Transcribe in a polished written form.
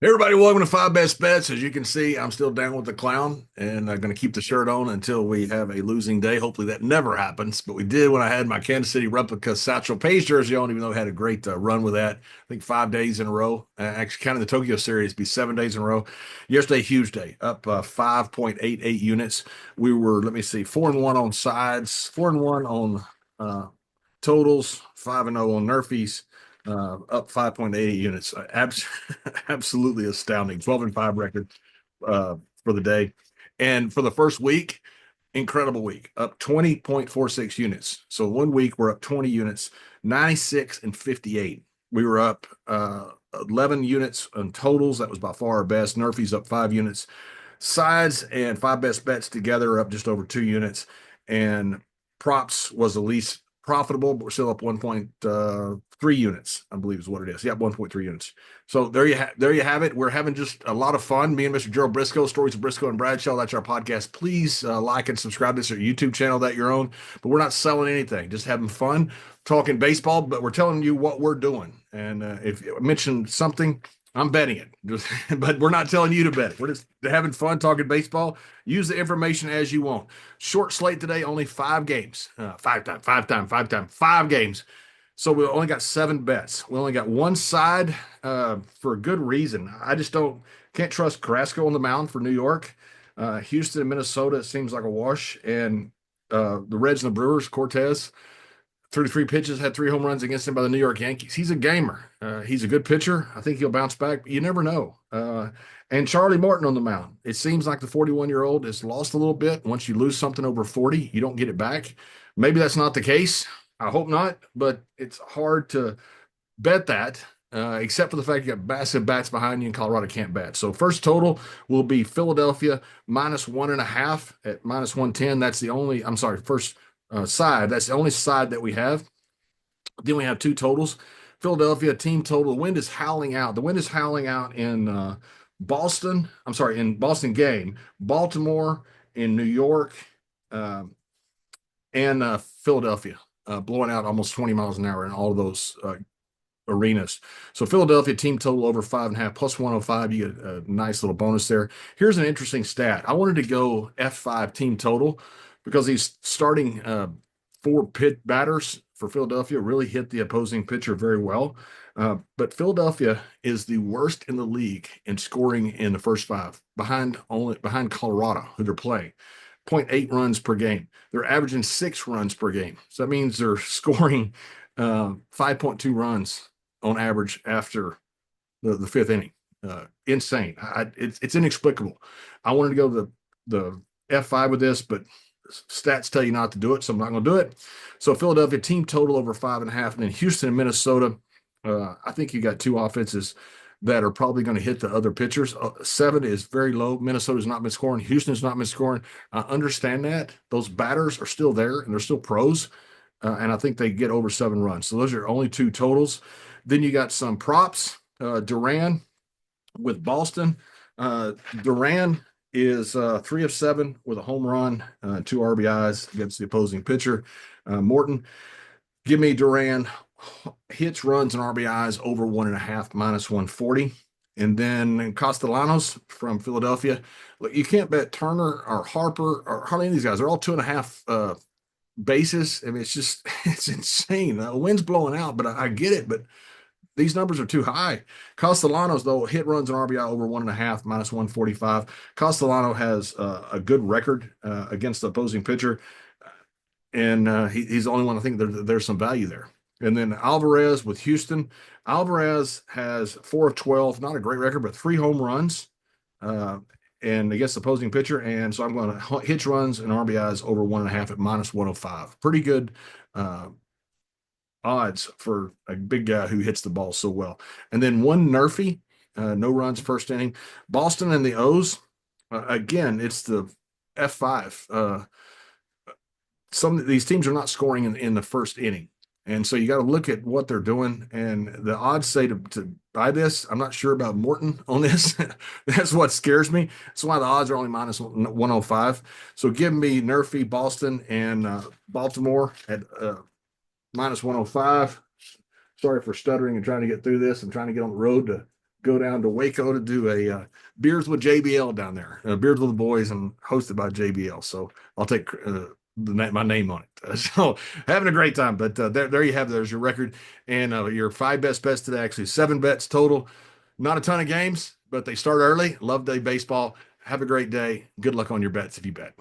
Hey everybody, welcome to Five Best Bets. As you can see, I'm still down with the clown and I'm going to keep the shirt on until we have a losing day. Hopefully that never happens, but we did when I had my Kansas City replica Satchel Paige jersey on, even though I had a great run with that. I think 5 days in a row. Actually, counting the Tokyo series, be 7 days in a row. Yesterday, huge day, up 5.88 units. We were, let me see, 4-1 on sides, 4-1 on uh, totals, 5-0 on Nerfies, up 5.88 units. Absolutely astounding. 12-5 record for the day. And for the first week, incredible week, up 20.46 units. So 1 week, we're up 20 units, 96 and 58. We were up 11 units on totals. That was by far our best. Nerfies up 5 units. Sides and five best bets together are up just over 2 units. And props was the least profitable, but we're still up 1.3 units, I believe is what it is. Yeah, 1.3 units. So there you have it. We're having just a lot of fun. Me and Mr. Gerald Brisco, Stories of Brisco and Bradshaw. That's our podcast. Please like and subscribe to this YouTube channel that you're on. But we're not selling anything, just having fun, talking baseball. But we're telling you what we're doing. And if I mention something, I'm betting it, but we're not telling you to bet. We're just having fun talking baseball. Use the information as you want. Short slate today, only 5 games. Five games. So we only got 7 bets. We only got one side for a good reason. I just can't trust Carrasco on the mound for New York. Houston and Minnesota, it seems like a wash. And the Reds and the Brewers, Cortez, 33 pitches, had 3 home runs against him by the New York Yankees. He's a gamer. He's a good pitcher. I think he'll bounce back, but you never know. And Charlie Morton on the mound. It seems like the 41-year-old has lost a little bit. Once you lose something over 40, you don't get it back. Maybe that's not the case. I hope not, but it's hard to bet that, except for the fact you got massive bats behind you and Colorado can't bat. So first total will be Philadelphia -1.5 at -110. That's the only, I'm sorry, first side. That's the only side that we have. Then we have two totals. Philadelphia team total. The wind is howling out. The wind is howling out in Boston. I'm sorry, in Boston game, Baltimore, in New York, uh, and Philadelphia, blowing out almost 20 miles an hour in all of those arenas. So Philadelphia team total over 5.5 plus 105. You get a nice little bonus there. Here's an interesting stat. I wanted to go F5 team total because he's starting 4 pit batters for Philadelphia really hit the opposing pitcher very well. But Philadelphia is the worst in the league in scoring in the first 5, behind Colorado, who they're playing. 0 0.8 runs per game. They're averaging 6 runs per game. So that means they're scoring 5.2 runs on average after the fifth inning. Insane. It's inexplicable. I wanted to go the F5 with this, but stats tell you not to do it, so I'm not going to do it. So Philadelphia team total over 5.5, and then Houston and Minnesota. I think you got two offenses that are probably going to hit the other pitchers. 7 is very low. Minnesota's not been scoring. Houston's not been scoring. I understand that. Those batters are still there, and they're still pros. And I think they get over 7 runs. So those are only two totals. Then you got some props. Duran with Boston. Duran is 3 of 7 with a home run, 2 RBIs against the opposing pitcher. Morton, give me Duran hits, runs, and RBIs over 1.5 -140. And then Castellanos from Philadelphia. Look, you can't bet Turner or Harper or hardly any of these guys. They're all 2.5 bases. I mean, it's just it's insane. The wind's blowing out, but I get it. But these numbers are too high. Castellanos, though, hit, runs, and RBI over 1.5 -145. Castellano has a good record against the opposing pitcher, and he's the only one I think there's some value there. And then Alvarez with Houston. Alvarez has 4 of 12, not a great record, but 3 home runs. And against the opposing pitcher. And so I'm going to hits, runs, and RBIs over 1.5 at -105. Pretty good odds for a big guy who hits the ball so well. And then one Nerfy, no runs first inning. Boston and the O's. Again, it's the F5. Some of these teams are not scoring in the first inning. And so you got to look at what they're doing. And the odds say to buy this. I'm not sure about Morton on this. That's what scares me. That's why the odds are only -105. So give me Nerfy, Boston, and Baltimore at -105. Sorry for stuttering and trying to get through this. I'm trying to get on the road to go down to Waco to do a beers with JBL down there, beers with the boys, and hosted by JBL. So I'll take my name on it. So having a great time. But there you have. There's your record and your five best bets today. Actually, seven bets total. Not a ton of games, but they start early. Love day baseball. Have a great day. Good luck on your bets if you bet.